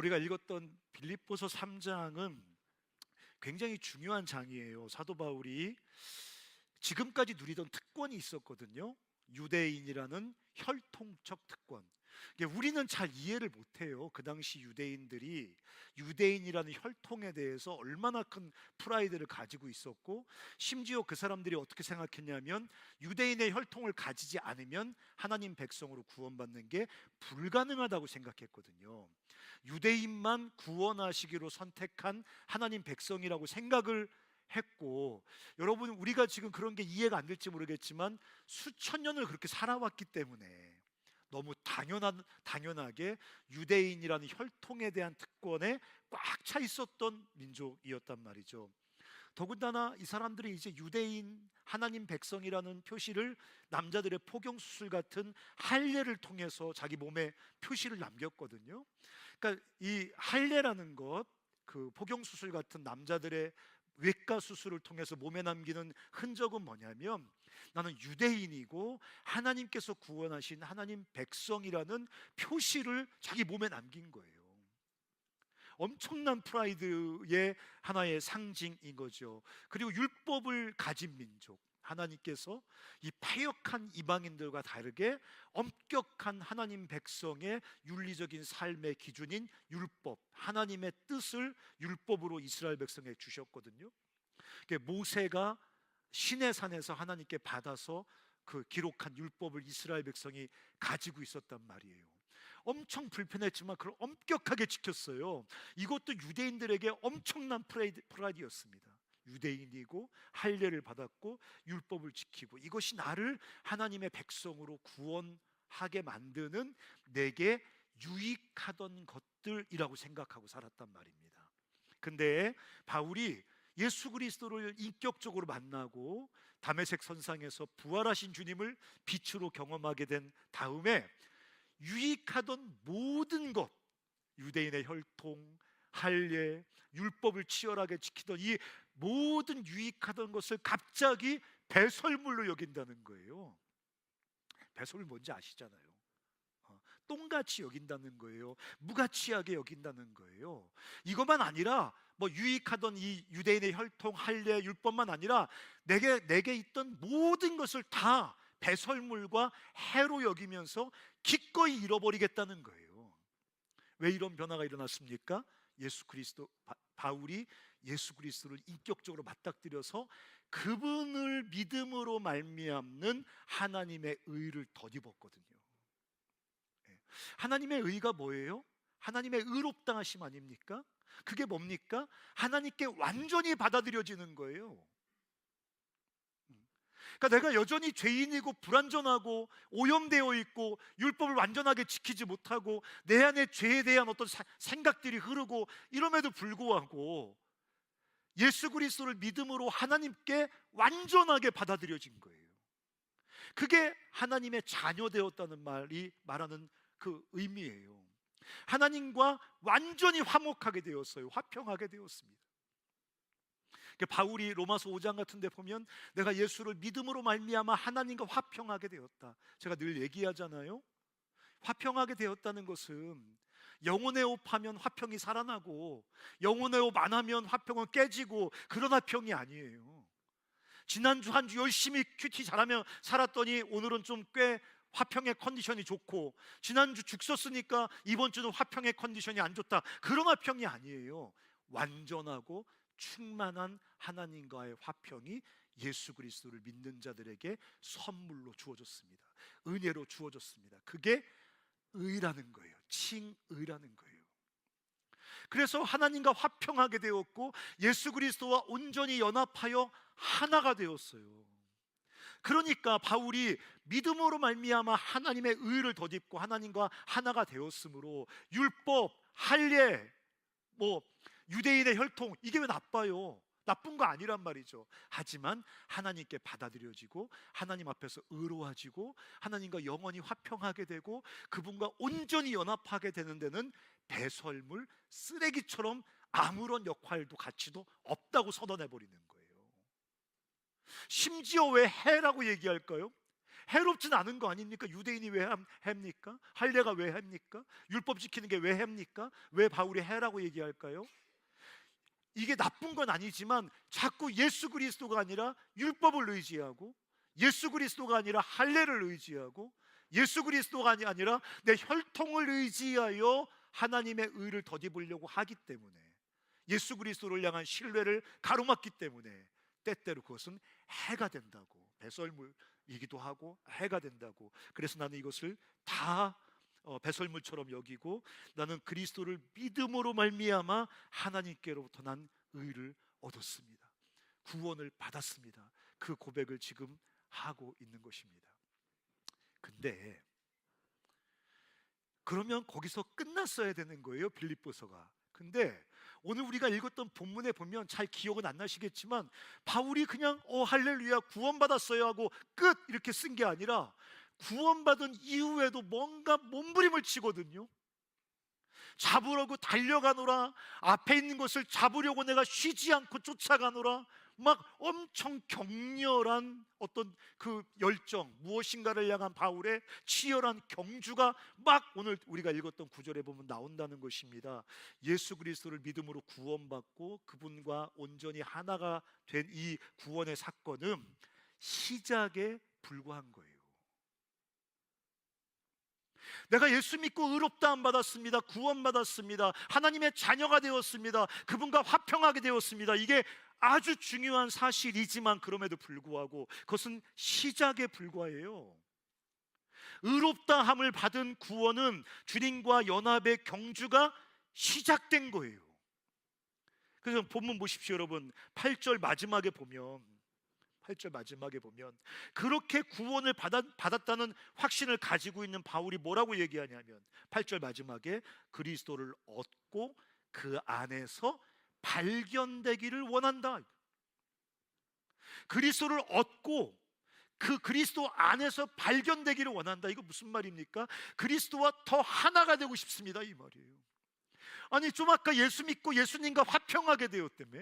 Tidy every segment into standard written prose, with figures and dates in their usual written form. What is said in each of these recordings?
우리가 읽었던 빌립보서 3장은 굉장히 중요한 장이에요. 사도 바울이 지금까지 누리던 특권이 있었거든요. 유대인이라는 혈통적 특권. 이게 우리는 잘 이해를 못해요. 그 당시 유대인들이 유대인이라는 혈통에 대해서 얼마나 큰 프라이드를 가지고 있었고, 심지어 그 사람들이 어떻게 생각했냐면 유대인의 혈통을 가지지 않으면 하나님 백성으로 구원받는 게 불가능하다고 생각했거든요. 유대인만 구원하시기로 선택한 하나님 백성이라고 생각을 했고, 여러분, 우리가 지금 그런 게 이해가 안 될지 모르겠지만 수천 년을 그렇게 살아왔기 때문에 너무 당연하게 유대인이라는 혈통에 대한 특권에 꽉 차 있었던 민족이었단 말이죠. 더군다나 이 사람들이 이제 유대인 하나님 백성이라는 표시를 남자들의 포경수술 같은 할례를 통해서 자기 몸에 표시를 남겼거든요. 그러니까 이 할례라는 것, 그 포경수술 같은 남자들의 외과 수술을 통해서 몸에 남기는 흔적은 뭐냐면, 나는 유대인이고 하나님께서 구원하신 하나님 백성이라는 표시를 자기 몸에 남긴 거예요. 엄청난 프라이드의 하나의 상징인 거죠. 그리고 율법을 가진 민족, 하나님께서 이 패역한 이방인들과 다르게 엄격한 하나님 백성의 윤리적인 삶의 기준인 율법, 하나님의 뜻을 율법으로 이스라엘 백성에게 주셨거든요. 모세가 시내 산에서 하나님께 받아서 그 기록한 율법을 이스라엘 백성이 가지고 있었단 말이에요. 엄청 불편했지만 그걸 엄격하게 지켰어요. 이것도 유대인들에게 엄청난 프라이드였습니다. 유대인이고 할례를 받았고 율법을 지키고, 이것이 나를 하나님의 백성으로 구원하게 만드는 내게 유익하던 것들이라고 생각하고 살았단 말입니다. 근데 바울이 예수 그리스도를 인격적으로 만나고 다메섹 선상에서 부활하신 주님을 빛으로 경험하게 된 다음에 유익하던 모든 것, 유대인의 혈통, 할례, 율법을 치열하게 지키던 이 모든 유익하던 것을 갑자기 배설물로 여긴다는 거예요. 배설물 뭔지 아시잖아요. 똥같이 여긴다는 거예요. 무가치하게 여긴다는 거예요. 이것만 아니라 뭐 유익하던 이 유대인의 혈통, 할례, 율법만 아니라 내게 있던 모든 것을 다 배설물과 해로 여기면서 기꺼이 잃어버리겠다는 거예요. 왜 이런 변화가 일어났습니까? 바울이 예수 그리스도를 인격적으로 맞닥뜨려서 그분을 믿음으로 말미암는 하나님의 의를 덧입었거든요. 하나님의 의가 뭐예요? 하나님의 의롭다 하심 아닙니까? 그게 뭡니까? 하나님께 완전히 받아들여지는 거예요. 그러니까 내가 여전히 죄인이고 불완전하고 오염되어 있고 율법을 완전하게 지키지 못하고 내 안에 죄에 대한 어떤 생각들이 흐르고 이럼에도 불구하고 예수 그리스도를 믿음으로 하나님께 완전하게 받아들여진 거예요. 그게 하나님의 자녀 되었다는 말이 말하는 그 의미예요. 하나님과 완전히 화목하게 되었어요. 화평하게 되었습니다. 바울이 로마서 5장 같은 데 보면 내가 예수를 믿음으로 말미암아 하나님과 화평하게 되었다. 제가 늘 얘기하잖아요. 화평하게 되었다는 것은 영혼의 호흡 하면 화평이 살아나고 영혼의 호흡 안 하면 화평은 깨지고 그런 화평이 아니에요. 지난주 한 주 열심히 큐티 잘하며 살았더니 오늘은 좀 꽤 화평의 컨디션이 좋고, 지난주 죽 썼으니까 이번 주는 화평의 컨디션이 안 좋다, 그런 화평이 아니에요. 완전하고 충만한 하나님과의 화평이 예수 그리스도를 믿는 자들에게 선물로 주어졌습니다. 은혜로 주어졌습니다. 그게 의라는 거예요. 칭의라는 거예요. 그래서 하나님과 화평하게 되었고 예수 그리스도와 온전히 연합하여 하나가 되었어요. 그러니까 바울이 믿음으로 말미암아 하나님의 의를 덧입고 하나님과 하나가 되었으므로 율법, 할례, 유대인의 혈통, 이게 왜 나빠요? 나쁜 거 아니란 말이죠. 하지만 하나님께 받아들여지고 하나님 앞에서 의로워지고 하나님과 영원히 화평하게 되고 그분과 온전히 연합하게 되는 데는 배설물, 쓰레기처럼 아무런 역할도 가치도 없다고 선언해 버리는 거예요. 심지어 왜 해라고 얘기할까요? 해롭진 않은 거 아닙니까? 유대인이 왜 합니까? 할례가 왜 합니까? 율법 지키는 게 왜 합니까? 왜 바울이 해라고 얘기할까요? 이게 나쁜 건 아니지만 자꾸 예수 그리스도가 아니라 율법을 의지하고, 예수 그리스도가 아니라 할례를 의지하고, 예수 그리스도가 아니라 내 혈통을 의지하여 하나님의 의를 덧입으려고 하기 때문에, 예수 그리스도를 향한 신뢰를 가로막기 때문에 때때로 그것은 해가 된다고, 배설물이기도 하고 해가 된다고. 그래서 나는 이것을 다 배설물처럼 여기고, 나는 그리스도를 믿음으로 말미암아 하나님께로부터 난 의를 얻었습니다, 구원을 받았습니다. 그 고백을 지금 하고 있는 것입니다. 근데 그러면 거기서 끝났어야 되는 거예요, 빌립보서가. 근데 오늘 우리가 읽었던 본문에 보면 잘 기억은 안 나시겠지만 바울이 그냥 할렐루야 구원받았어요 하고 끝 이렇게 쓴 게 아니라 구원받은 이후에도 뭔가 몸부림을 치거든요. 잡으려고 달려가노라, 앞에 있는 것을 잡으려고 내가 쉬지 않고 쫓아가노라, 막 엄청 격렬한 어떤 그 열정, 무엇인가를 향한 바울의 치열한 경주가 막 오늘 우리가 읽었던 구절에 보면 나온다는 것입니다. 예수 그리스도를 믿음으로 구원받고 그분과 온전히 하나가 된 이 구원의 사건은 시작에 불과한 거예요. 내가 예수 믿고 의롭다함 받았습니다, 구원받았습니다, 하나님의 자녀가 되었습니다, 그분과 화평하게 되었습니다. 이게 아주 중요한 사실이지만 그럼에도 불구하고 그것은 시작에 불과해요. 의롭다함을 받은 구원은 주님과 연합의 경주가 시작된 거예요. 그래서 본문 보십시오 여러분. 8절 마지막에 보면 그렇게 구원을 받았다는 확신을 가지고 있는 바울이 뭐라고 얘기하냐면 8절 마지막에 그리스도를 얻고 그 안에서 발견되기를 원한다. 그리스도를 얻고 그 그리스도 안에서 발견되기를 원한다. 이거 무슨 말입니까? 그리스도와 더 하나가 되고 싶습니다, 이 말이에요. 아니 좀 아까 예수 믿고 예수님과 화평하게 되었다며,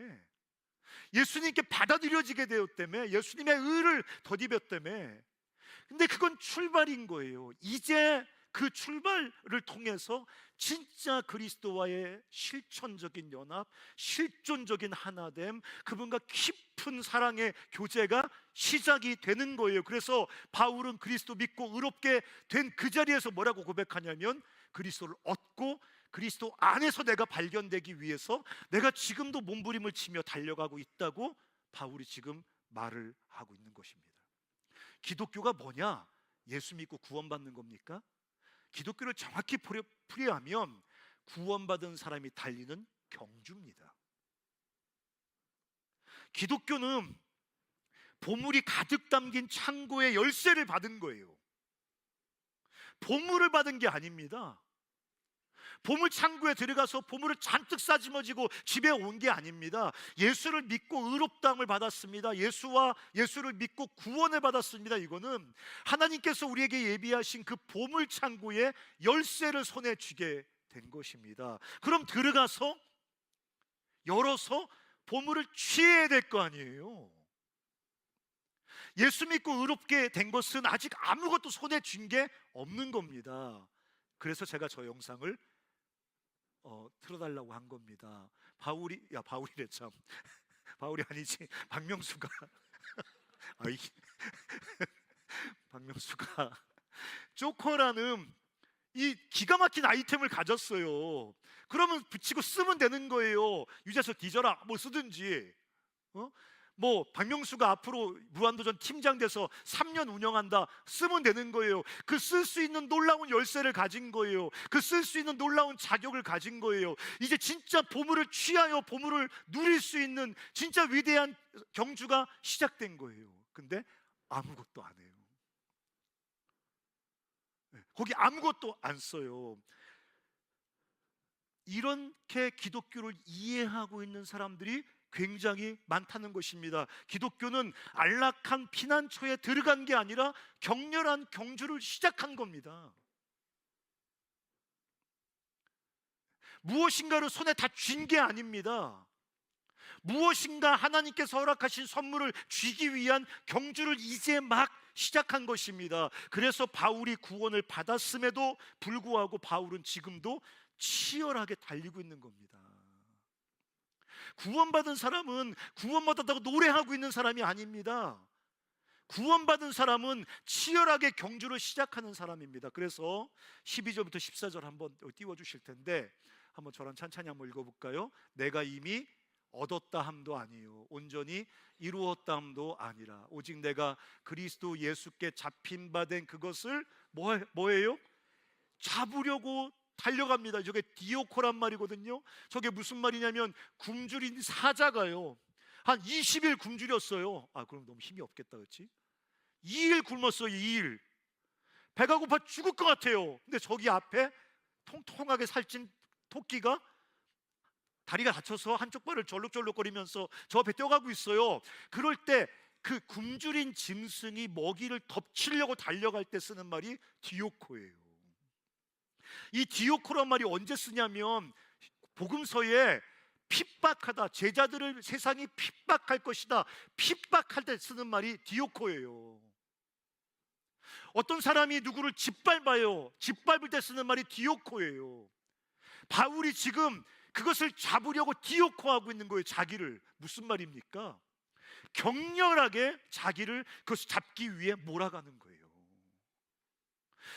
예수님께 받아들여지게 되었다며, 예수님의 의를 덧입었다며. 근데 그건 출발인 거예요. 이제 그 출발을 통해서 진짜 그리스도와의 실천적인 연합, 실존적인 하나됨, 그분과 깊은 사랑의 교제가 시작이 되는 거예요. 그래서 바울은 그리스도 믿고 의롭게 된 그 자리에서 뭐라고 고백하냐면 그리스도를 얻고 그리스도 안에서 내가 발견되기 위해서 내가 지금도 몸부림을 치며 달려가고 있다고 바울이 지금 말을 하고 있는 것입니다. 기독교가 뭐냐? 예수 믿고 구원받는 겁니까? 기독교를 정확히 풀이하면 구원받은 사람이 달리는 경주입니다. 기독교는 보물이 가득 담긴 창고의 열쇠를 받은 거예요. 보물을 받은 게 아닙니다. 보물 창고에 들어가서 보물을 잔뜩 싸지머지고 집에 온 게 아닙니다. 예수를 믿고 의롭다함을 받았습니다. 예수를 믿고 구원을 받았습니다. 이거는 하나님께서 우리에게 예비하신 그 보물 창고의 열쇠를 손에 쥐게 된 것입니다. 그럼 들어가서 열어서 보물을 취해야 될 거 아니에요. 예수 믿고 의롭게 된 것은 아직 아무것도 손에 쥔 게 없는 겁니다. 그래서 제가 저 영상을 틀어달라고 한 겁니다. 바울이래 참. 바울이 아니지, 박명수가 박명수가 조커라는 이 기가 막힌 아이템을 가졌어요. 그러면 붙이고 쓰면 되는 거예요. 유재석 뒤져라 뭐 쓰든지. 뭐 박명수가 앞으로 무한도전 팀장 돼서 3년 운영한다, 쓰면 되는 거예요. 그 쓸 수 있는 놀라운 열쇠를 가진 거예요. 그 쓸 수 있는 놀라운 자격을 가진 거예요. 이제 진짜 보물을 취하여 보물을 누릴 수 있는 진짜 위대한 경주가 시작된 거예요. 근데 아무것도 안 해요. 거기 아무것도 안 써요. 이렇게 기독교를 이해하고 있는 사람들이 굉장히 많다는 것입니다. 기독교는 안락한 피난처에 들어간 게 아니라 격렬한 경주를 시작한 겁니다. 무엇인가를 손에 다 쥔 게 아닙니다. 무엇인가 하나님께서 허락하신 선물을 쥐기 위한 경주를 이제 막 시작한 것입니다. 그래서 바울이 구원을 받았음에도 불구하고 바울은 지금도 치열하게 달리고 있는 겁니다. 구원받은 사람은 구원받았다고 노래하고 있는 사람이 아닙니다. 구원받은 사람은 치열하게 경주를 시작하는 사람입니다. 그래서 12절부터 14절 한번 띄워주실 텐데 한번 저랑 찬찬히 한번 읽어볼까요? 내가 이미 얻었다 함도 아니요 온전히 이루었다 함도 아니라 오직 내가 그리스도 예수께 잡힌 바 된 그것을 뭐예요? 잡으려고 달려갑니다. 저게 디오코란 말이거든요. 저게 무슨 말이냐면 굶주린 사자가요 한 20일 굶주렸어요. 그럼 너무 힘이 없겠다, 그렇지? 2일 굶었어요. 2일 배가 고파 죽을 것 같아요. 근데 저기 앞에 통통하게 살찐 토끼가 다리가 다쳐서 한쪽 발을 절룩절룩거리면서 저 앞에 뛰어가고 있어요. 그럴 때 그 굶주린 짐승이 먹이를 덮치려고 달려갈 때 쓰는 말이 디오코예요. 이 디오코란 말이 언제 쓰냐면 복음서에 핍박하다, 제자들을 세상이 핍박할 것이다, 핍박할 때 쓰는 말이 디오코예요. 어떤 사람이 누구를 짓밟아요. 짓밟을 때 쓰는 말이 디오코예요. 바울이 지금 그것을 잡으려고 디오코하고 있는 거예요. 자기를. 무슨 말입니까? 격렬하게 자기를 그것을 잡기 위해 몰아가는 거예요.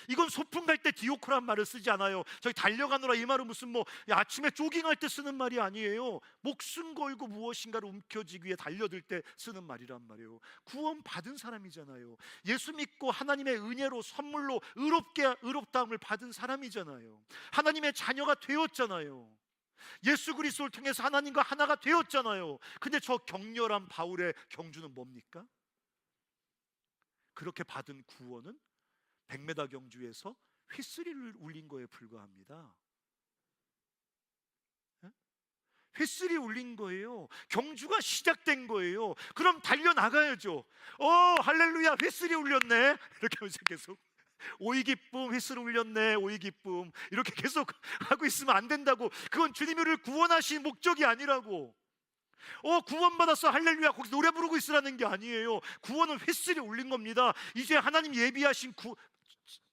이건 소풍 갈 때 디오코란 말을 쓰지 않아요. 저기 달려가노라 이 말은 무슨 아침에 조깅할 때 쓰는 말이 아니에요. 목숨 걸고 무엇인가를 움켜쥐기 위해 달려들 때 쓰는 말이란 말이에요. 구원 받은 사람이잖아요. 예수 믿고 하나님의 은혜로 선물로 의롭다함을 받은 사람이잖아요. 하나님의 자녀가 되었잖아요. 예수 그리스도를 통해서 하나님과 하나가 되었잖아요. 근데 저 격렬한 바울의 경주는 뭡니까? 그렇게 받은 구원은 100m 경주에서 휘슬이를 울린 거에 불과합니다. 휘슬이 울린 거예요. 경주가 시작된 거예요. 그럼 달려나가야죠. 할렐루야, 휘슬이 울렸네. 이렇게 하면서 계속 오이 기쁨, 휘슬 울렸네, 오이 기쁨, 이렇게 계속 하고 있으면 안 된다고. 그건 주님을 구원하신 목적이 아니라고. 구원받았어, 할렐루야, 거기서 노래 부르고 있으라는 게 아니에요. 구원은 휘슬이 울린 겁니다. 이제 하나님 예비하신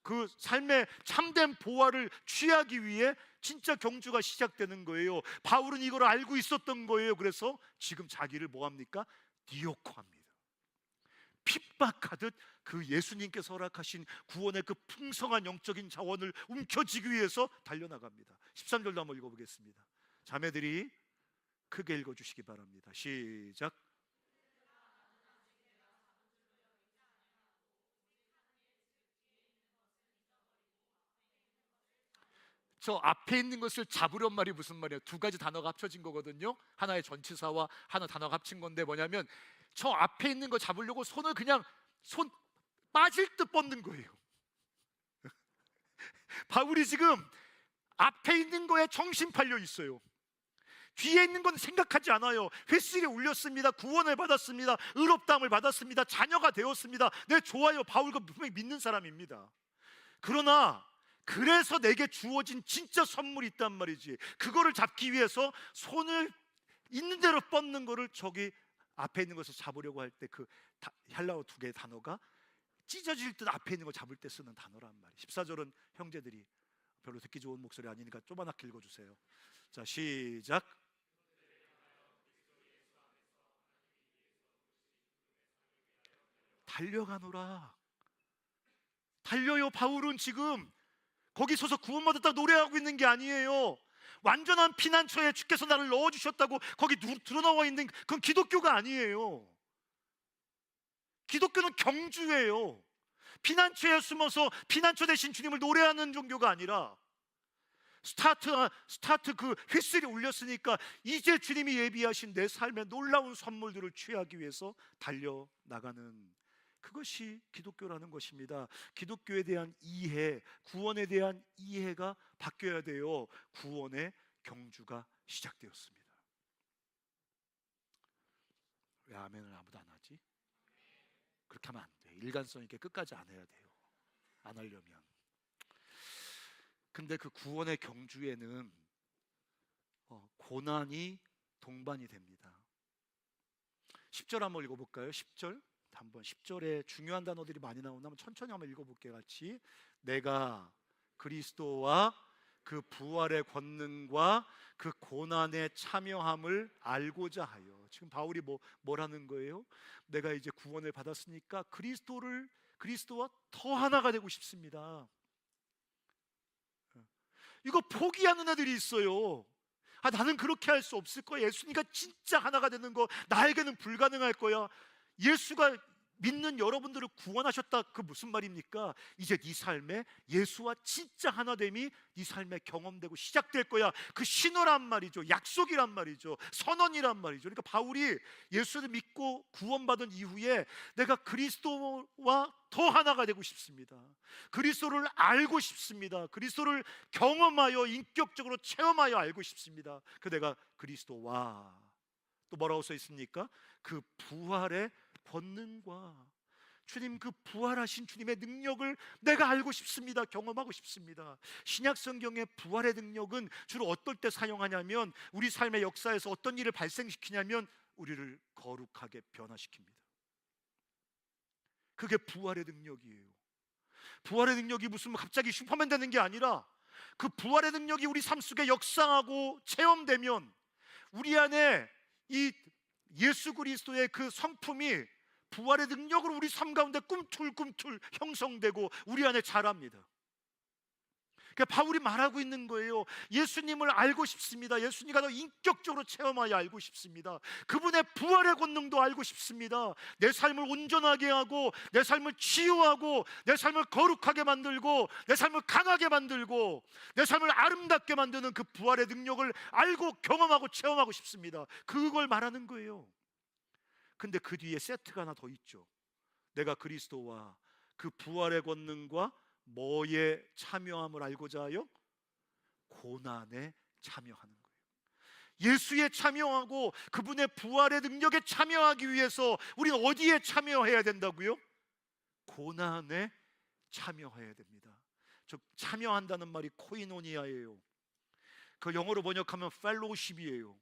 그 삶의 참된 보화를 취하기 위해 진짜 경주가 시작되는 거예요. 바울은 이걸 알고 있었던 거예요. 그래서 지금 자기를 뭐합니까? 디오코합니다. 핍박하듯 그 예수님께서 허락하신 구원의 그 풍성한 영적인 자원을 움켜쥐기 위해서 달려나갑니다. 13절도 한번 읽어보겠습니다. 자매들이 크게 읽어주시기 바랍니다. 시작. 저 앞에 있는 것을 잡으란 말이 무슨 말이에요? 두 가지 단어가 합쳐진 거거든요. 하나의 전치사와 하나 단어가 합친 건데 뭐냐면 저 앞에 있는 거 잡으려고 손을 그냥 손 빠질 듯 뻗는 거예요. 바울이 지금 앞에 있는 거에 정신 팔려 있어요. 뒤에 있는 건 생각하지 않아요. 휘슬이 울렸습니다. 구원을 받았습니다. 의롭다함을 받았습니다. 자녀가 되었습니다. 네, 좋아요. 바울과 분명히 믿는 사람입니다. 그러나 그래서 내게 주어진 진짜 선물이 있단 말이지. 그거를 잡기 위해서 손을 있는 대로 뻗는 거를 저기 앞에 있는 것을 잡으려고 할 때 그 헬라어 두 개의 단어가 찢어질 듯 앞에 있는 걸 잡을 때 쓰는 단어란 말이에요. 14절은 형제들이 별로 듣기 좋은 목소리 아니니까 조그맣게 읽어주세요. 자, 시작. 달려가노라. 달려요. 바울은 지금 거기 서서 구원받았다고 노래하고 있는 게 아니에요. 완전한 피난처에 주께서 나를 넣어주셨다고 거기 드러나와 있는 그건 기독교가 아니에요. 기독교는 경주예요. 피난처에 숨어서 피난처 대신 주님을 노래하는 종교가 아니라 스타트 그 휘슬이 울렸으니까 이제 주님이 예비하신 내 삶의 놀라운 선물들을 취하기 위해서 달려나가는, 그것이 기독교라는 것입니다. 기독교에 대한 이해, 구원에 대한 이해가 바뀌어야 돼요. 구원의 경주가 시작되었습니다. 왜 아멘을 아무도 안 하지? 그렇게 하면 안 돼. 일관성 있게 끝까지 안 해야 돼요. 안 하려면. 근데 그 구원의 경주에는 고난이 동반이 됩니다. 10절 한번 읽어볼까요? 10절. 한번 10절에 중요한 단어들이 많이 나오나 한번 천천히 한번 읽어볼게요. 같이. 내가 그리스도와 그 부활의 권능과 그 고난의 참여함을 알고자 하여. 지금 바울이 뭐라는 거예요? 내가 이제 구원을 받았으니까 그리스도와 더 하나가 되고 싶습니다. 이거 포기하는 애들이 있어요. 나는 그렇게 할 수 없을 거야. 예수님과 진짜 하나가 되는 거 나에게는 불가능할 거야. 예수가 믿는 여러분들을 구원하셨다. 그 무슨 말입니까? 이제 네 삶에 예수와 진짜 하나됨이 네 삶에 경험되고 시작될 거야. 그 신호란 말이죠. 약속이란 말이죠. 선언이란 말이죠. 그러니까 바울이 예수를 믿고 구원받은 이후에 내가 그리스도와 더 하나가 되고 싶습니다. 그리스도를 알고 싶습니다. 그리스도를 경험하여 인격적으로 체험하여 알고 싶습니다. 그 내가 그리스도와 또 뭐라고 써 있습니까? 그 부활의 권능과 주님, 그 부활하신 주님의 능력을 내가 알고 싶습니다. 경험하고 싶습니다. 신약 성경의 부활의 능력은 주로 어떨 때 사용하냐면 우리 삶의 역사에서 어떤 일을 발생시키냐면 우리를 거룩하게 변화시킵니다. 그게 부활의 능력이에요. 부활의 능력이 무슨 갑자기 슈퍼맨 되는 게 아니라 그 부활의 능력이 우리 삶 속에 역사하고 체험되면 우리 안에 이 예수 그리스도의 그 성품이 부활의 능력으로 우리 삶 가운데 꿈틀꿈틀 형성되고 우리 안에 자랍니다. 그러니까 바울이 말하고 있는 거예요. 예수님을 알고 싶습니다. 예수님과 더 인격적으로 체험하여 알고 싶습니다. 그분의 부활의 권능도 알고 싶습니다. 내 삶을 온전하게 하고 내 삶을 치유하고 내 삶을 거룩하게 만들고 내 삶을 강하게 만들고 내 삶을 아름답게 만드는 그 부활의 능력을 알고 경험하고 체험하고 싶습니다. 그걸 말하는 거예요. 근데 그 뒤에 세트가 하나 더 있죠. 내가 그리스도와 그 부활의 권능과 뭐에 참여함을 알고자 하여? 고난에 참여하는 거예요. 예수에 참여하고 그분의 부활의 능력에 참여하기 위해서 우리는 어디에 참여해야 된다고요? 고난에 참여해야 됩니다. 즉 참여한다는 말이 코이노니아예요. 그 영어로 번역하면 펠로우십이에요.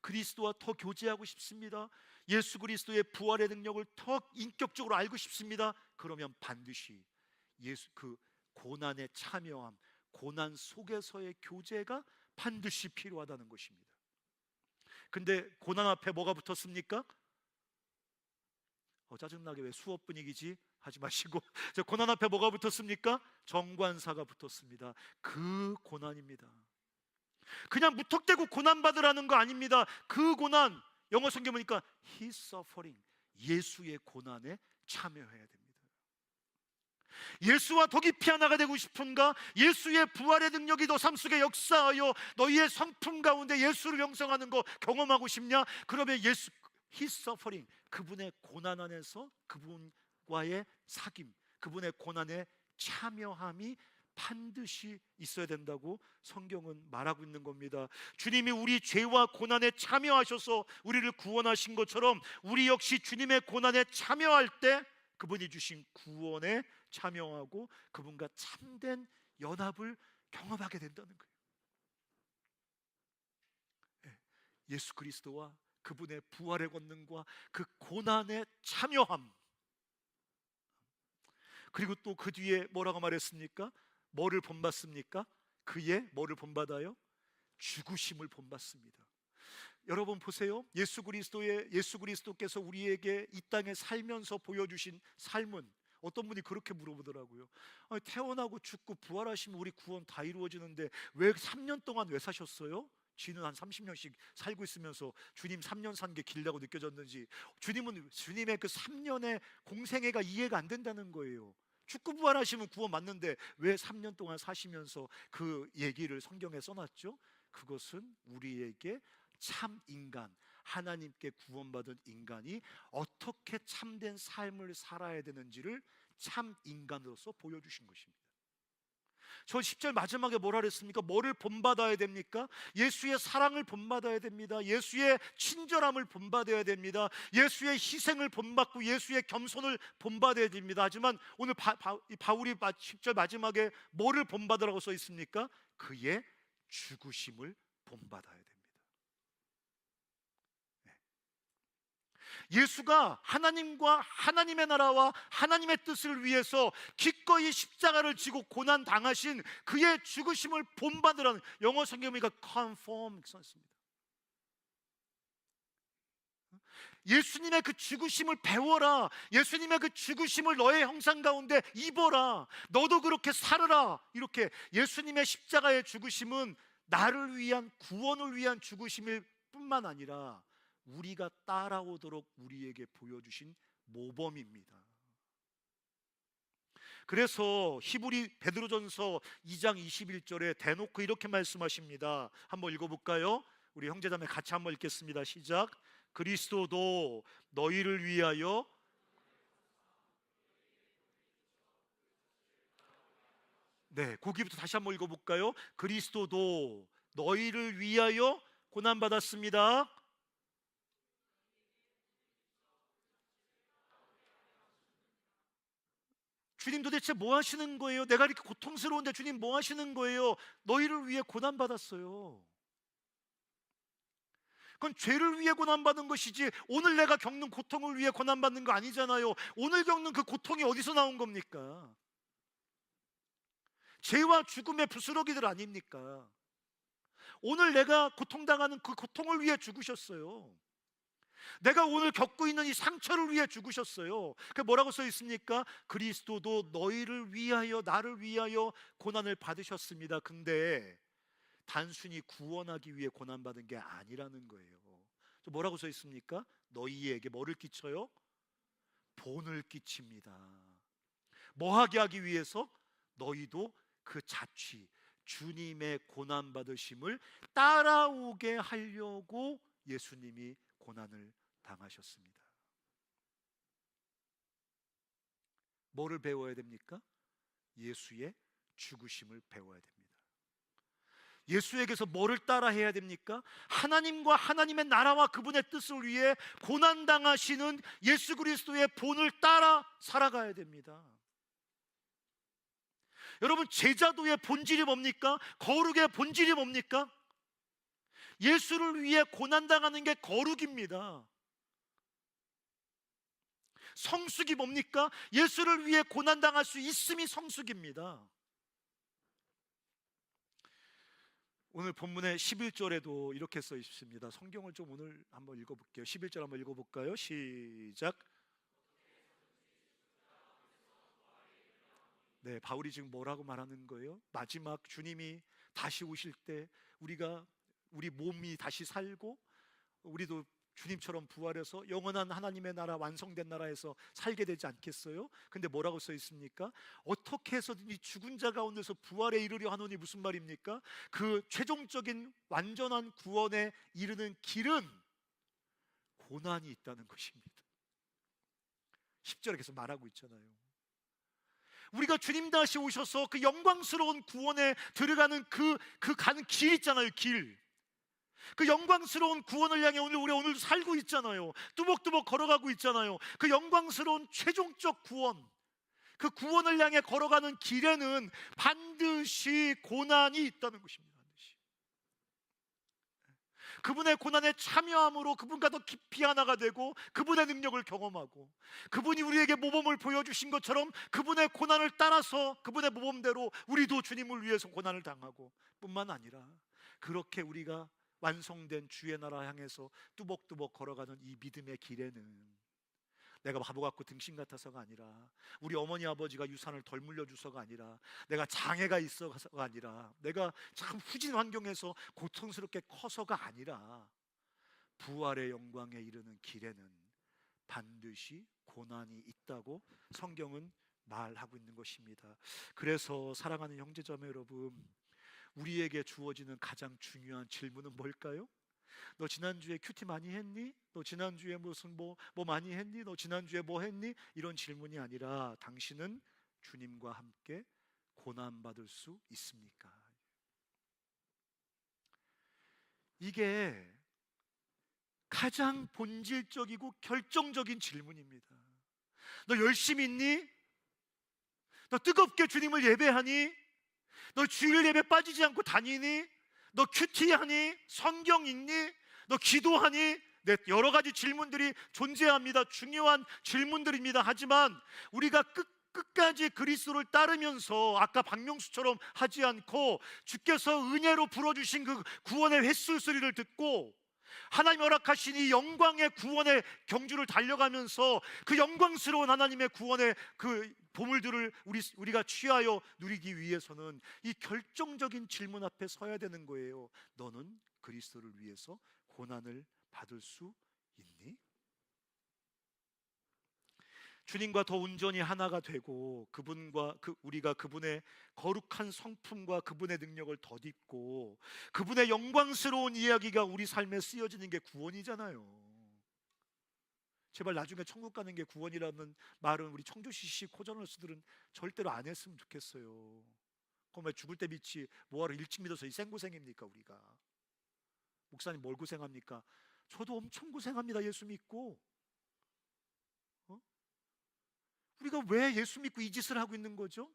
그리스도와 더 교제하고 싶습니다. 예수 그리스도의 부활의 능력을 더 인격적으로 알고 싶습니다. 그러면 반드시 그 고난에 참여함, 고난 속에서의 교제가 반드시 필요하다는 것입니다. 근데 고난 앞에 뭐가 붙었습니까? 짜증나게 왜 수업 분위기지? 하지 마시고 고난 앞에 뭐가 붙었습니까? 정관사가 붙었습니다. 그 고난입니다. 그냥 무턱대고 고난받으라는 거 아닙니다. 그 고난, 영어 성경 보니까 His suffering, 예수의 고난에 참여해야 됩니다. 예수와 더 깊이 하나가 되고 싶은가? 예수의 부활의 능력이 너 삶 속에 역사하여 너희의 성품 가운데 예수를 형성하는 거 경험하고 싶냐? 그러면 His suffering, 그분의 고난 안에서 그분과의 사귐, 그분의 고난에 참여함이 반드시 있어야 된다고 성경은 말하고 있는 겁니다. 주님이 우리 죄와 고난에 참여하셔서 우리를 구원하신 것처럼 우리 역시 주님의 고난에 참여할 때 그분이 주신 구원에 참여하고 그분과 참된 연합을 경험하게 된다는 거예요. 예수 그리스도와 그분의 부활의 권능과 그 고난에 참여함. 그리고 또 그 뒤에 뭐라고 말했습니까? 뭐를 본받습니까? 그의 뭐를 본받아요? 죽으심을 본받습니다. 여러분 보세요. 예수 그리스도께서 우리에게 이 땅에 살면서 보여주신 삶은, 어떤 분이 그렇게 물어보더라고요. 태어나고 죽고 부활하시면 우리 구원 다 이루어지는데 왜 3년 동안 왜 사셨어요? 쥐는 한 30년씩 살고 있으면서 주님 3년 산 게 길다고 느껴졌는지, 주님의 그 3년의 공생애가 이해가 안 된다는 거예요. 죽고 부활하시면 구원 맞는데 왜 3년 동안 사시면서 그 얘기를 성경에 써놨죠? 그것은 우리에게 참 인간, 하나님께 구원받은 인간이 어떻게 참된 삶을 살아야 되는지를 참 인간으로서 보여주신 것입니다. 저 10절 마지막에 뭐라 그랬습니까? 뭐를 본받아야 됩니까? 예수의 사랑을 본받아야 됩니다. 예수의 친절함을 본받아야 됩니다. 예수의 희생을 본받고 예수의 겸손을 본받아야 됩니다. 하지만 오늘 바울이 10절 마지막에 뭐를 본받으라고 써 있습니까? 그의 죽으심을 본받아야 됩니다. 예수가 하나님과 하나님의 나라와 하나님의 뜻을 위해서 기꺼이 십자가를 지고 고난 당하신 그의 죽으심을 본받으라는, 영어 성경이가 conform 썼습니다. 예수님의 그 죽으심을 배워라. 예수님의 그 죽으심을 너의 형상 가운데 입어라. 너도 그렇게 살아라. 이렇게 예수님의 십자가의 죽으심은 나를 위한, 구원을 위한 죽으심일 뿐만 아니라 우리가 따라오도록 우리에게 보여주신 모범입니다. 그래서 히브리 베드로전서 2장 21절에 대놓고 이렇게 말씀하십니다. 한번 읽어볼까요? 우리 형제자매 같이 한번 읽겠습니다. 시작. 그리스도도 너희를 위하여, 네, 거기부터 다시 한번 읽어볼까요? 그리스도도 너희를 위하여 고난받았습니다. 주님 도대체 뭐 하시는 거예요? 내가 이렇게 고통스러운데 주님 뭐 하시는 거예요? 너희를 위해 고난받았어요. 그건 죄를 위해 고난받은 것이지 오늘 내가 겪는 고통을 위해 고난받는 거 아니잖아요. 오늘 겪는 그 고통이 어디서 나온 겁니까? 죄와 죽음의 부스러기들 아닙니까? 오늘 내가 고통당하는 그 고통을 위해 죽으셨어요. 내가 오늘 겪고 있는 이 상처를 위해 죽으셨어요. 그 뭐라고 써 있습니까? 그리스도도 너희를 위하여, 나를 위하여 고난을 받으셨습니다. 근데 단순히 구원하기 위해 고난받은 게 아니라는 거예요. 뭐라고 써 있습니까? 너희에게 뭐를 끼쳐요? 본을 끼칩니다. 뭐하게 하기 위해서? 너희도 그 자취, 주님의 고난받으심을 따라오게 하려고 예수님이 고난을 당하셨습니다. 뭐를 배워야 됩니까? 예수의 죽으심을 배워야 됩니다. 예수에게서 뭐를 따라 해야 됩니까? 하나님과 하나님의 나라와 그분의 뜻을 위해 고난당하시는 예수 그리스도의 본을 따라 살아가야 됩니다. 여러분, 제자도의 본질이 뭡니까? 거룩의 본질이 뭡니까? 예수를 위해 고난당하는 게 거룩입니다. 성숙이 뭡니까? 예수를 위해 고난당할 수 있음이 성숙입니다. 오늘 본문의 11절에도 이렇게 써 있습니다. 성경을 좀 오늘 한번 읽어볼게요. 11절 한번 읽어볼까요? 시작. 네, 바울이 지금 뭐라고 말하는 거예요? 마지막 주님이 다시 오실 때 우리 몸이 다시 살고 우리도 주님처럼 부활해서 영원한 하나님의 나라, 완성된 나라에서 살게 되지 않겠어요? 근데 뭐라고 써 있습니까? 어떻게 해서든 이 죽은 자 가운데서 부활에 이르려 하노니, 무슨 말입니까? 그 최종적인 완전한 구원에 이르는 길은 고난이 있다는 것입니다. 10절에 계속 말하고 있잖아요. 우리가 주님 다시 오셔서 그 영광스러운 구원에 들어가는 그 가는 길 있잖아요. 길. 그 영광스러운 구원을 향해 우리 오늘 살고 있잖아요. 뚜벅뚜벅 걸어가고 있잖아요. 그 영광스러운 최종적 구원, 그 구원을 향해 걸어가는 길에는 반드시 고난이 있다는 것입니다. 반드시. 그분의 고난에 참여함으로 그분과 더 깊이 하나가 되고 그분의 능력을 경험하고, 그분이 우리에게 모범을 보여주신 것처럼 그분의 고난을 따라서 그분의 모범대로 우리도 주님을 위해서 고난을 당하고, 뿐만 아니라 그렇게 우리가 완성된 주의 나라 향해서 뚜벅뚜벅 걸어가는 이 믿음의 길에는 내가 바보 같고 등신 같아서가 아니라, 우리 어머니 아버지가 유산을 덜 물려줘서가 아니라, 내가 장애가 있어서가 아니라, 내가 참 후진 환경에서 고통스럽게 커서가 아니라, 부활의 영광에 이르는 길에는 반드시 고난이 있다고 성경은 말하고 있는 것입니다. 그래서 사랑하는 형제자매 여러분, 우리에게 주어지는 가장 중요한 질문은 뭘까요? 너 지난주에 큐티 많이 했니? 너 지난주에 무슨 뭐 많이 했니? 너 지난주에 뭐 했니? 이런 질문이 아니라, 당신은 주님과 함께 고난받을 수 있습니까? 이게 가장 본질적이고 결정적인 질문입니다. 너 열심히 있니? 너 뜨겁게 주님을 예배하니? 너 주일 예배 빠지지 않고 다니니? 너 큐티하니? 성경 읽니? 너 기도하니? 네, 여러 가지 질문들이 존재합니다. 중요한 질문들입니다. 하지만 우리가 끝까지 그리스도를 따르면서 아까 박명수처럼 하지 않고 주께서 은혜로 불어주신 그 구원의 횟수 소리를 듣고 하나님 허락하신 이 영광의 구원의 경주를 달려가면서 그 영광스러운 하나님의 구원의 그 보물들을 우리가 취하여 누리기 위해서는 이 결정적인 질문 앞에 서야 되는 거예요. 너는 그리스도를 위해서 고난을 받을 수 있니? 주님과 더 온전히 하나가 되고 우리가 그분의 거룩한 성품과 그분의 능력을 덧입고 그분의 영광스러운 이야기가 우리 삶에 쓰여지는 게 구원이잖아요. 제발 나중에 천국 가는 게 구원이라는 말은 우리 청주시시 코저널스들은 절대로 안 했으면 좋겠어요. 그럼 왜 죽을 때 믿지 뭐하러 일찍 믿어서 이 생고생입니까? 우리가 목사님 뭘 고생합니까? 저도 엄청 고생합니다. 예수 믿고. 우리가 왜 예수 믿고 이 짓을 하고 있는 거죠?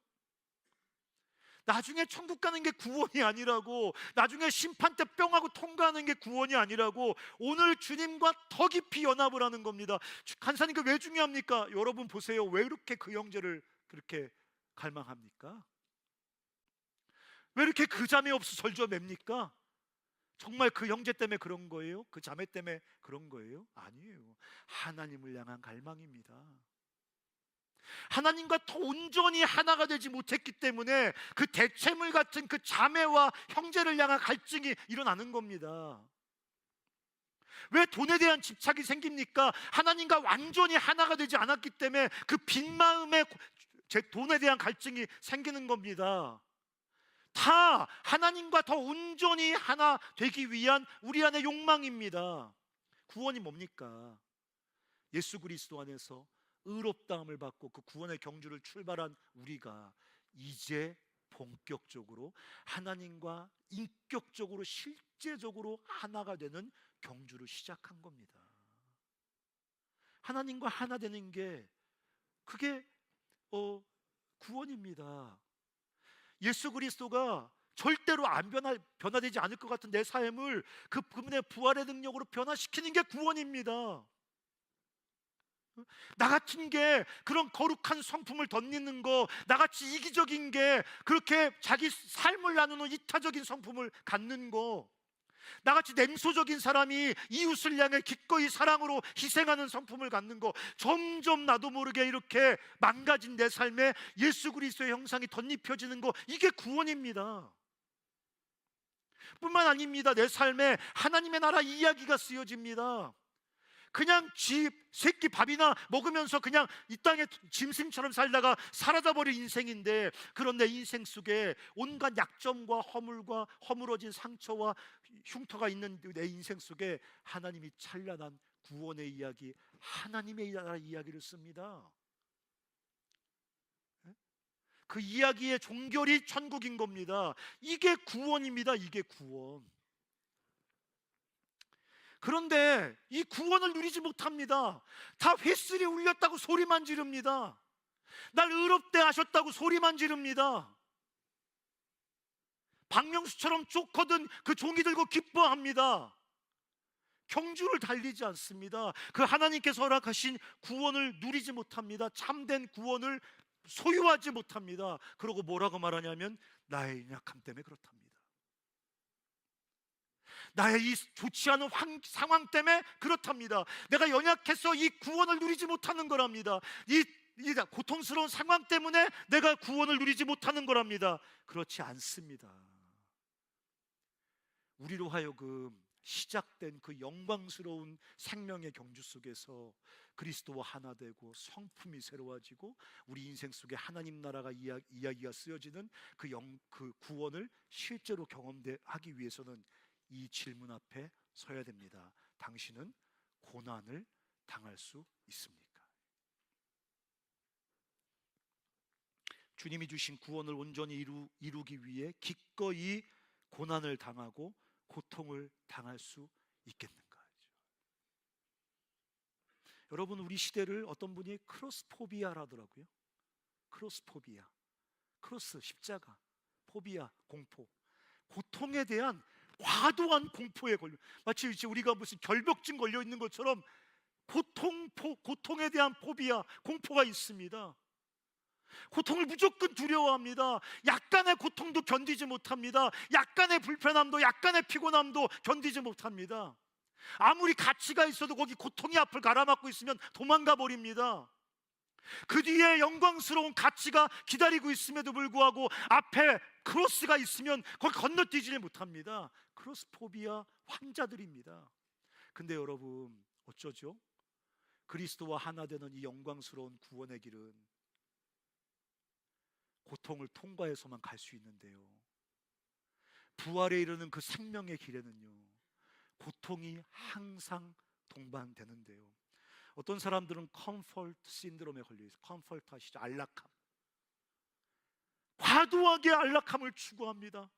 나중에 천국 가는 게 구원이 아니라고, 나중에 심판 때 뿅하고 통과하는 게 구원이 아니라고, 오늘 주님과 더 깊이 연합을 하는 겁니다. 간사님, 그 왜 중요합니까? 여러분 보세요. 왜 이렇게 그 형제를 그렇게 갈망합니까? 왜 이렇게 그 자매 없어 절저맵니까? 정말 그 형제 때문에 그런 거예요? 그 자매 때문에 그런 거예요? 아니에요. 하나님을 향한 갈망입니다. 하나님과 더 온전히 하나가 되지 못했기 때문에 그 대체물 같은 그 자매와 형제를 향한 갈증이 일어나는 겁니다. 왜 돈에 대한 집착이 생깁니까? 하나님과 완전히 하나가 되지 않았기 때문에 그 빈 마음에 제 돈에 대한 갈증이 생기는 겁니다. 다 하나님과 더 온전히 하나 되기 위한 우리 안의 욕망입니다. 구원이 뭡니까? 예수 그리스도 안에서 의롭다함을 받고 그 구원의 경주를 출발한 우리가 이제 본격적으로 하나님과 인격적으로 실제적으로 하나가 되는 경주를 시작한 겁니다. 하나님과 하나 되는 게 그게 구원입니다. 예수 그리스도가 절대로 안 변화되지 않을 것 같은 내 삶을 그분의 부활의 능력으로 변화시키는 게 구원입니다. 나 같은 게 그런 거룩한 성품을 덧입는 거, 나같이 이기적인 게 그렇게 자기 삶을 나누는 이타적인 성품을 갖는 거, 나같이 냉소적인 사람이 이웃을 향해 기꺼이 사랑으로 희생하는 성품을 갖는 거, 점점 나도 모르게 이렇게 망가진 내 삶에 예수 그리스도의 형상이 덧입혀지는 거, 이게 구원입니다. 뿐만 아닙니다. 내 삶에 하나님의 나라 이야기가 쓰여집니다. 그냥 새끼 밥이나 먹으면서 그냥 이 땅에 짐승처럼 살다가 사라져버린 인생인데, 그런 내 인생 속에 온갖 약점과 허물과 허물어진 상처와 흉터가 있는 내 인생 속에 하나님이 찬란한 구원의 이야기, 하나님의 나라 이야기를 씁니다. 그 이야기의 종결이 천국인 겁니다. 이게 구원입니다. 이게 구원. 그런데 이 구원을 누리지 못합니다. 다 휘슬이 울렸다고 소리만 지릅니다. 날 의롭대 하셨다고 소리만 지릅니다. 박명수처럼 쫓거든 그 종이 들고 기뻐합니다. 경주를 달리지 않습니다. 그 하나님께서 허락하신 구원을 누리지 못합니다. 참된 구원을 소유하지 못합니다. 그러고 뭐라고 말하냐면 나의 연약함 때문에 그렇답니다. 나의 이 좋지 않은 상황 때문에 그렇답니다. 내가 연약해서 이 구원을 누리지 못하는 거랍니다. 이 고통스러운 상황 때문에 내가 구원을 누리지 못하는 거랍니다. 그렇지 않습니다. 우리로 하여금 시작된 그 영광스러운 생명의 경주 속에서 그리스도와 하나 되고 성품이 새로워지고 우리 인생 속에 하나님 나라가 이야기가 쓰여지는 그 구원을 실제로 경험하기 위해서는 이 질문 앞에 서야 됩니다. 당신은 고난을 당할 수 있습니까? 주님이 주신 구원을 온전히 이루기 위해 기꺼이 고난을 당하고 고통을 당할 수 있겠는가? 여러분, 우리 시대를 어떤 분이 크로스포비아라더라고요. 크로스포비아, 크로스 십자가, 포비아 공포, 고통에 대한 과도한 공포에 걸려, 마치 우리가 무슨 결벽증 걸려 있는 것처럼 고통에 대한 포비아, 공포가 있습니다. 고통을 무조건 두려워합니다. 약간의 고통도 견디지 못합니다. 약간의 불편함도, 약간의 피곤함도 견디지 못합니다. 아무리 가치가 있어도 거기 고통이 앞을 가로막고 있으면 도망가 버립니다. 그 뒤에 영광스러운 가치가 기다리고 있음에도 불구하고 앞에 크로스가 있으면 거기 건너뛰지를 못합니다. 크로스포비아 환자들입니다. 근데 여러분, 어쩌죠? 그리스도와 하나 되는 이 영광스러운 구원의 길은 고통을 통과해서만 갈 수 있는데요, 부활에 이르는 그 생명의 길에는요, 고통이 항상 동반되는데요. 어떤 사람들은 컴포트 신드롬에 걸려 있어요. 컴포트 아시죠? 안락함. 과도하게 안락함을 추구합니다.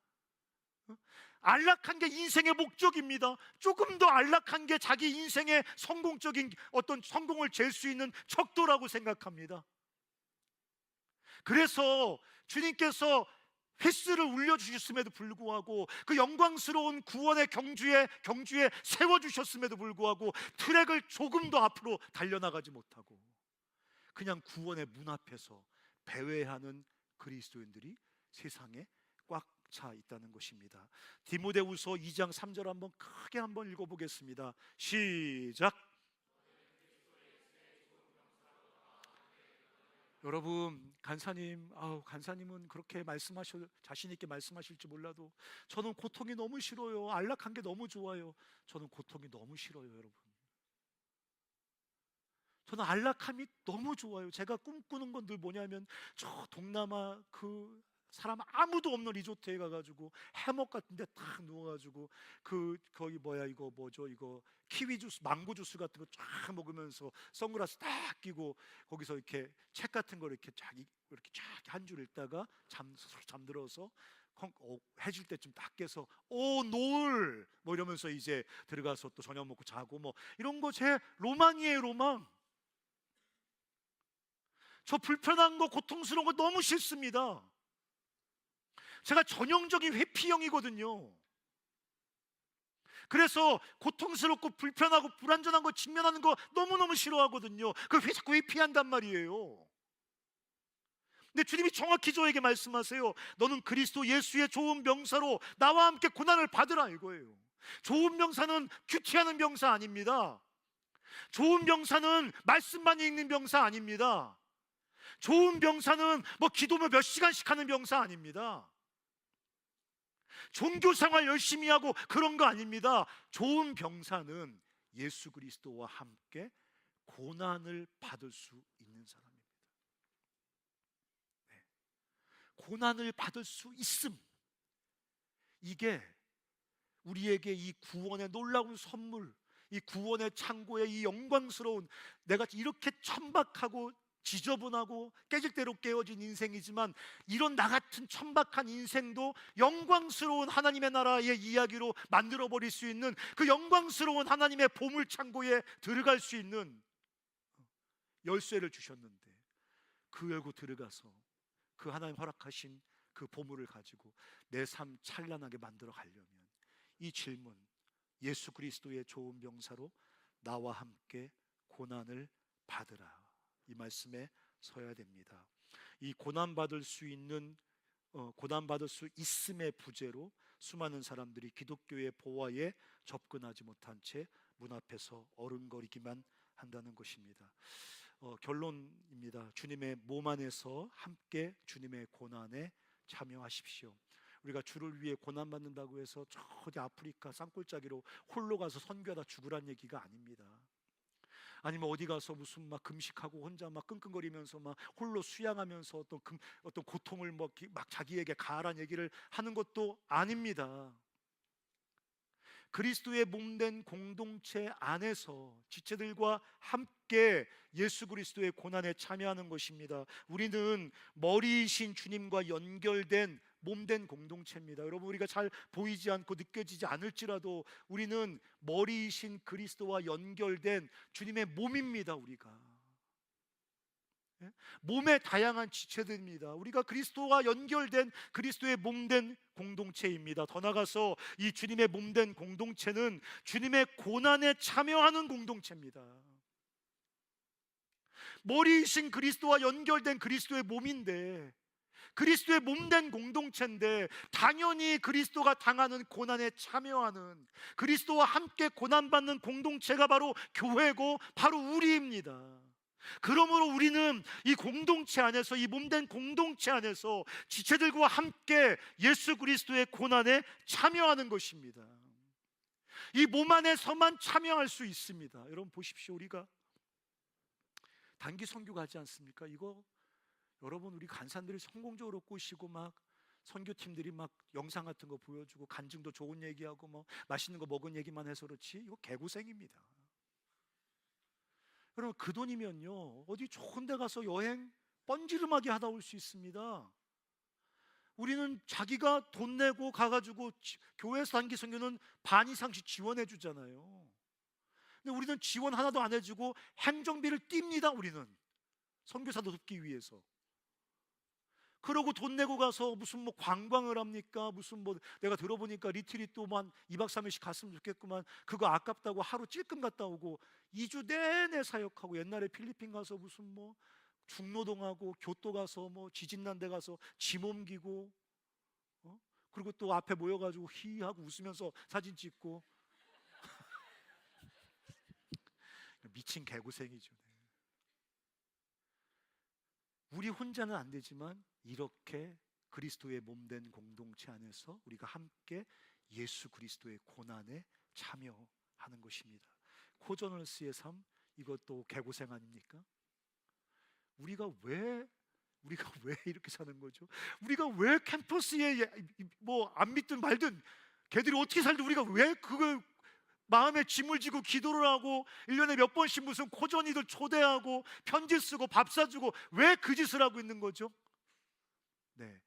안락한 게 인생의 목적입니다. 조금 더 안락한 게 자기 인생의 성공적인 어떤 성공을 잴 수 있는 척도라고 생각합니다. 그래서 주님께서 휘스를 울려주셨음에도 불구하고, 그 영광스러운 구원의 경주에 세워주셨음에도 불구하고 트랙을 조금 더 앞으로 달려나가지 못하고 그냥 구원의 문 앞에서 배회하는 그리스도인들이 세상에 꽉 차 있다는 것입니다. 디모데후서 2장 3절 한번 크게 한번 읽어보겠습니다. 시작. 여러분, 간사님은 그렇게 자신 있게 말씀하실지 몰라도 저는 고통이 너무 싫어요. 안락한 게 너무 좋아요. 저는 고통이 너무 싫어요, 여러분. 저는 안락함이 너무 좋아요. 제가 꿈꾸는 건 늘 뭐냐면, 저 동남아 그 사람 아무도 없는 리조트에 가가지고 해먹 같은데 딱 누워가지고 거기 이거 키위 주스, 망고 주스 같은 거 쫙 먹으면서 선글라스 딱 끼고 거기서 이렇게 책 같은 거 이렇게 이렇게 쫙 한 줄 읽다가 잠들어서 해질 때쯤 딱 깨서 노을 뭐 이러면서 이제 들어가서 또 저녁 먹고 자고 뭐 이런 거 제 로망이에요, 로망. 저 불편한 거, 고통스러운 거 너무 싫습니다. 제가 전형적인 회피형이거든요. 그래서 고통스럽고 불편하고 불안전한 거 직면하는 거 너무너무 싫어하거든요. 그걸 자꾸 회피한단 말이에요. 근데 주님이 정확히 저에게 말씀하세요. 너는 그리스도 예수의 좋은 병사로 나와 함께 고난을 받으라, 이거예요. 좋은 병사는 큐티하는 병사 아닙니다. 좋은 병사는 말씀만 읽는 병사 아닙니다. 좋은 병사는 뭐 기도며 몇 시간씩 하는 병사 아닙니다. 종교생활 열심히 하고 그런 거 아닙니다. 좋은 병사는 예수 그리스도와 함께 고난을 받을 수 있는 사람입니다. 네. 고난을 받을 수 있음, 이게 우리에게 이 구원의 놀라운 선물, 이 구원의 창고의 이 영광스러운, 내가 이렇게 천박하고 지저분하고 깨질 대로 깨어진 인생이지만 이런 나 같은 천박한 인생도 영광스러운 하나님의 나라의 이야기로 만들어버릴 수 있는, 그 영광스러운 하나님의 보물창고에 들어갈 수 있는 열쇠를 주셨는데, 그 열고 들어가서 그 하나님 허락하신 그 보물을 가지고 내 삶 찬란하게 만들어 가려면 이 질문, 예수 그리스도의 좋은 병사로 나와 함께 고난을 받으라, 이 말씀에 서야 됩니다. 이 고난받을 수 있음의 부재로 수많은 사람들이 기독교의 보화에 접근하지 못한 채 문 앞에서 어른거리기만 한다는 것입니다. 결론입니다. 주님의 몸 안에서 함께 주님의 고난에 참여하십시오. 우리가 주를 위해 고난받는다고 해서 저 어디 아프리카 산골짜기로 홀로 가서 선교하다 죽으란 얘기가 아닙니다. 아니면 어디 가서 무슨 막 금식하고 혼자 막 끙끙거리면서 막 홀로 수양하면서 어떤 고통을 막 자기에게 가하란 얘기를 하는 것도 아닙니다. 그리스도의 몸된 공동체 안에서 지체들과 함께 예수 그리스도의 고난에 참여하는 것입니다. 우리는 머리이신 주님과 연결된 몸된 공동체입니다. 여러분, 우리가 잘 보이지 않고 느껴지지 않을지라도 우리는 머리이신 그리스도와 연결된 주님의 몸입니다. 우리가 예? 몸의 다양한 지체들입니다. 우리가 그리스도와 연결된 그리스도의 몸된 공동체입니다. 더 나아가서 이 주님의 몸된 공동체는 주님의 고난에 참여하는 공동체입니다. 머리이신 그리스도와 연결된 그리스도의 몸인데, 그리스도의 몸된 공동체인데, 당연히 그리스도가 당하는 고난에 참여하는, 그리스도와 함께 고난받는 공동체가 바로 교회고 바로 우리입니다. 그러므로 우리는 이 공동체 안에서, 이 몸된 공동체 안에서 지체들과 함께 예수 그리스도의 고난에 참여하는 것입니다. 이 몸 안에서만 참여할 수 있습니다. 여러분 보십시오. 우리가 단기 선교 가지 않습니까? 이거 여러분, 우리 간사들이 성공적으로 꼬시고 막 선교팀들이 막 영상 같은 거 보여주고 간증도 좋은 얘기하고 뭐 맛있는 거 먹은 얘기만 해서 그렇지, 이거 개고생입니다. 여러분, 그 돈이면요 어디 좋은 데 가서 여행 뻔지르하게 하다 올 수 있습니다. 우리는 자기가 돈 내고 가가지고 교회에서 단기 선교는 반 이상씩 지원해 주잖아요. 근데 우리는 지원 하나도 안 해주고 행정비를 띱니다. 우리는 선교사도 돕기 위해서. 그러고 돈 내고 가서 무슨 뭐 관광을 합니까? 무슨 뭐 내가 들어보니까 리트리트만 2박 3일씩 갔으면 좋겠구만. 그거 아깝다고 하루 찔끔 갔다 오고 2주 내내 사역하고, 옛날에 필리핀 가서 무슨 뭐 중노동하고, 교토 가서 뭐 지진 난 데 가서 짐 옮기고, 그리고 또 앞에 모여가지고 히하고 웃으면서 사진 찍고 미친 개고생이죠. 우리 혼자는 안 되지만 이렇게 그리스도의 몸된 공동체 안에서 우리가 함께 예수 그리스도의 고난에 참여하는 것입니다. 코저널스의 삶, 이것도 개고생 아닙니까? 우리가 왜 이렇게 사는 거죠? 우리가 왜 캠퍼스에 뭐 안 믿든 말든 걔들이 어떻게 살든 우리가 왜 그걸 마음에 짐을 지고 기도를 하고 1년에 몇 번씩 무슨 코전이들 초대하고 편지 쓰고 밥 사주고 왜 그 짓을 하고 있는 거죠? 네,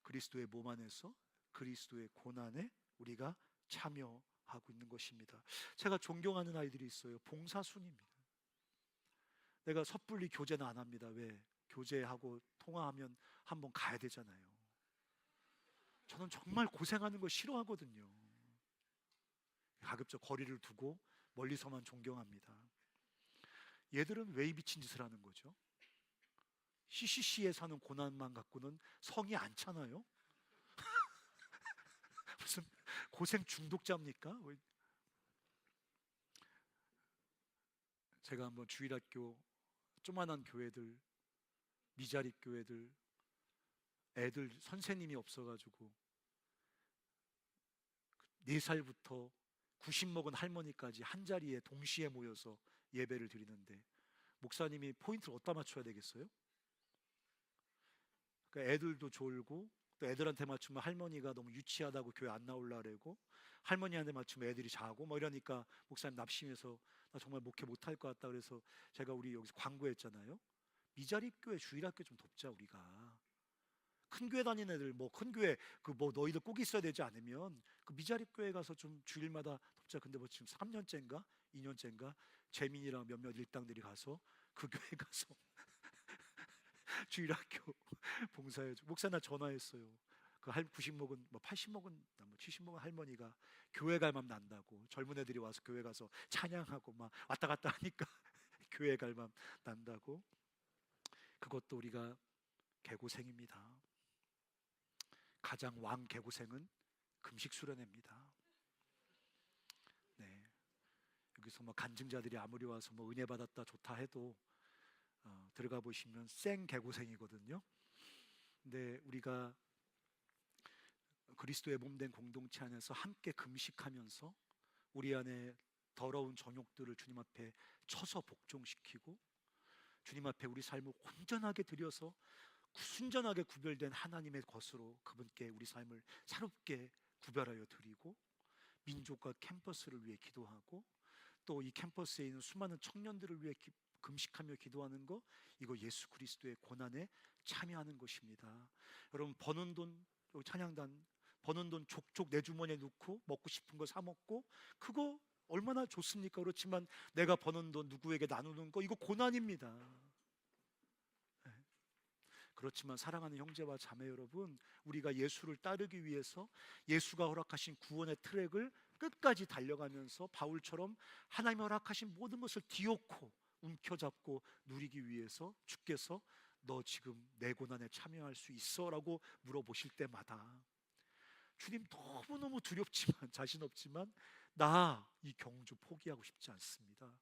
그리스도의 몸 안에서 그리스도의 고난에 우리가 참여하고 있는 것입니다. 제가 존경하는 아이들이 있어요. 봉사순입니다. 내가 섣불리 교제는 안 합니다. 왜? 교제하고 통화하면 한번 가야 되잖아요. 저는 정말 고생하는 거 싫어하거든요. 가급적 거리를 두고 멀리서만 존경합니다. 얘들은 왜 이 미친 짓을 하는 거죠? CCC에 사는 고난만 갖고는 성이 않잖아요. 무슨 고생 중독자입니까? 제가 한번 주일학교 조만한 교회들, 미자립 교회들, 애들 선생님이 없어가지고 4살부터 90 먹은 할머니까지 한 자리에 동시에 모여서 예배를 드리는데 목사님이 포인트를 어디다 맞춰야 되겠어요? 그러니까 애들도 졸고, 또 애들한테 맞추면 할머니가 너무 유치하다고 교회 안 나올라 그러고, 할머니한테 맞추면 애들이 자고 뭐 이러니까 목사님 납심해서 나 정말 목회 못할 것 같다 그래서 제가 우리 여기서 광고했잖아요. 미자립 교회 주일학교 좀 돕자. 우리가 큰 교회 다니는 애들, 뭐 큰 교회 그 뭐 너희들 꼭 있어야 되지 않으면 그 미자립 교회 가서 좀 주일마다 돕자. 근데 뭐 지금 3년째인가 2년째인가 재민이랑 몇몇 일당들이 가서 그 교회 가서 주일학교 봉사해 줘. 목사 나 전화했어요. 그 90 먹은 뭐 80 먹은 뭐 70 먹은 할머니가 교회 갈 맘 난다고, 젊은 애들이 와서 교회 가서 찬양하고 막 왔다 갔다 하니까 교회 갈 맘 난다고. 그것도 우리가 개고생입니다. 가장 왕 개고생은 금식 수련회입니다. 네, 여기서 뭐 간증자들이 아무리 와서 뭐 은혜 받았다 좋다 해도 들어가 보시면 생 개고생이거든요. 근데 우리가 그리스도의 몸된 공동체 안에서 함께 금식하면서 우리 안에 더러운 정욕들을 주님 앞에 쳐서 복종시키고, 주님 앞에 우리 삶을 온전하게 드려서 순전하게 구별된 하나님의 것으로 그분께 우리 삶을 새롭게 구별하여 드리고, 민족과 캠퍼스를 위해 기도하고, 또 이 캠퍼스에 있는 수많은 청년들을 위해 금식하며 기도하는 거, 이거 예수 그리스도의 고난에 참여하는 것입니다. 여러분, 버는 돈, 찬양단 버는 돈 족족 내 주머니에 넣고 먹고 싶은 거 사 먹고, 그거 얼마나 좋습니까? 그렇지만 내가 버는 돈 누구에게 나누는 거, 이거 고난입니다. 그렇지만 사랑하는 형제와 자매 여러분, 우리가 예수를 따르기 위해서 예수가 허락하신 구원의 트랙을 끝까지 달려가면서 바울처럼 하나님이 허락하신 모든 것을 뒤엎고 움켜잡고 누리기 위해서 주께서 너 지금 내 고난에 참여할 수 있어? 라고 물어보실 때마다 주님, 너무너무 두렵지만 자신 없지만 나 이 경주 포기하고 싶지 않습니다.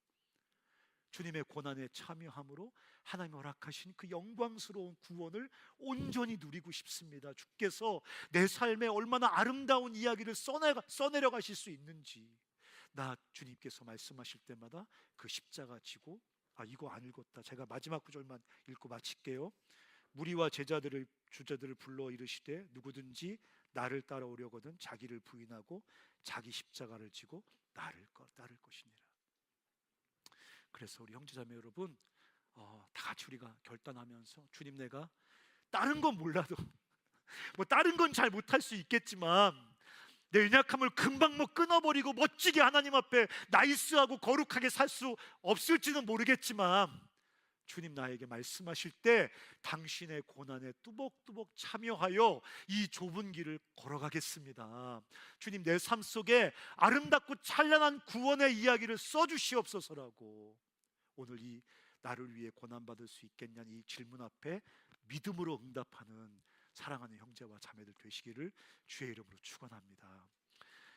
주님의 고난에 참여함으로 하나님 허락하신 그 영광스러운 구원을 온전히 누리고 싶습니다. 주께서 내 삶에 얼마나 아름다운 이야기를 써내려 가실 수 있는지, 나 주님께서 말씀하실 때마다 그 십자가 지고, 이거 안 읽었다, 제가 마지막 구절만 읽고 마칠게요. 무리와 주자들을 불러 이르시되 누구든지 나를 따라오려거든 자기를 부인하고 자기 십자가를 지고 나를 따를 것이니라. 그래서 우리 형제자매 여러분, 다 같이 우리가 결단하면서, 주님, 내가 다른 건 몰라도 뭐 다른 건 잘 못할 수 있겠지만 내 연약함을 금방 끊어버리고 멋지게 하나님 앞에 나이스하고 거룩하게 살 수 없을지는 모르겠지만 주님, 나에게 말씀하실 때 당신의 고난에 뚜벅뚜벅 참여하여 이 좁은 길을 걸어가겠습니다. 주님, 내 삶 속에 아름답고 찬란한 구원의 이야기를 써주시옵소서라고, 오늘 이 나를 위해 고난받을 수 있겠냐는 이 질문 앞에 믿음으로 응답하는 사랑하는 형제와 자매들 되시기를 주의 이름으로 축원합니다.